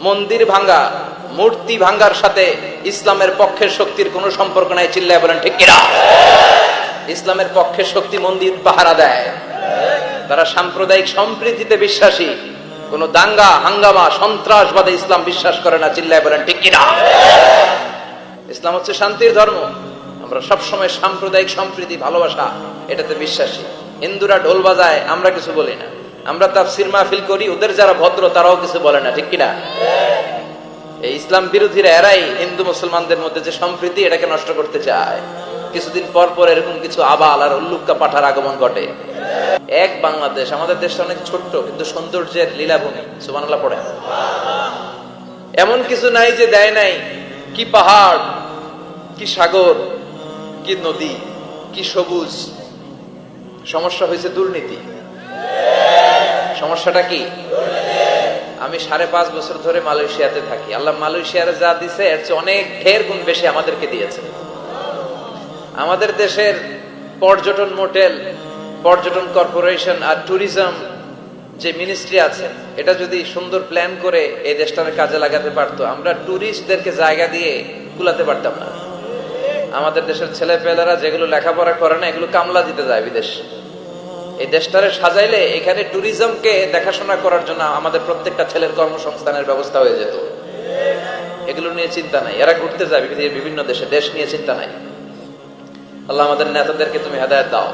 মন্দির ভাঙ্গা, মূর্তি ভাঙ্গার সাথে ইসলামের পক্ষের শক্তির কোনো সম্পর্ক নাই। চিল্লায় বলেন ঠিক কিনা? ইসলামের পক্ষের শক্তি মন্দির পাহারা দেয়, তারা সাম্প্রদায়িক সম্প্রীতিতে বিশ্বাসী, কোন দাঙ্গা হাঙ্গামা সন্ত্রাসবাদে ইসলাম বিশ্বাস করে না। চিল্লায় বলেন ঠিক কিনা? ইসলাম হচ্ছে শান্তির ধর্ম। আমরা সবসময় সাম্প্রদায়িক সম্প্রীতি ভালোবাসা এটাতে বিশ্বাসী। হিন্দুরা ঢোল বাজায়, আমরা কিছু বলি না। আমরা তাফসীর মাহফিল করি, ওদের যারা ভদ্র তারাও কিছু বলে না। ঠিক কিনা? এই ইসলাম বিরোধীরা এরাই হিন্দু মুসলমানদের মধ্যে যে সম্প্রীতি এটাকে নষ্ট করতে চায়। কিছুদিন পর পর এরকম কিছু আবাল আর উল্লুক্কা পাঠার আগমন ঘটে। এক বাংলাদেশ, আমাদের দেশটা অনেক ছোট্ট কিন্তু সৌন্দর্যের লীলাভূমি। সুবহানাল্লাহ পড়ে। এমন কিছু নাই যে দেয় নাই। কি পাহাড়, কি সাগর, কি নদী, কি সবুজ। সমস্যা হয়েছে দুর্নীতি। সমস্যাটা কি? আমি 5.5 বছর ধরে মালয়েশিয়াতে থাকি। আল্লাহ মালয়েশিয়ার যা দিছে এর চেয়ে অনেক ঢের গুণ বেশি আমাদেরকে দিয়েছে। আমাদের দেশের পর্যটন মোটেল, পর্যটন কর্পোরেশন আর ট্যুরিজম যে মিনিস্ট্রি আছে, এটা যদি সুন্দর প্ল্যান করে এই দেশটাকে কাজে লাগাতে পারতো, আমরা ট্যুরিস্টদেরকে জায়গা দিয়ে কুলাতে পারতাম না। আমাদের দেশের ছেলে পেলেরা যেগুলো লেখাপড়া করে না, এগুলো কামলা দিতে যায় বিদেশ। এই দেশটারে সাজাইলে এখানে ট্যুরিজমকে দেখাশোনা করার জন্য আমাদের প্রত্যেকটা ছেলের কর্মসংস্থানের ব্যবস্থা হয়ে যেত। এগুলো নিয়ে চিন্তা নাই। এরা ঘুরতে যায় বিভিন্ন দেশে, দেশ নিয়ে চিন্তা নাই। আল্লাহ আমাদের নেতাদেরকে তুমি হেদায়েত দাও।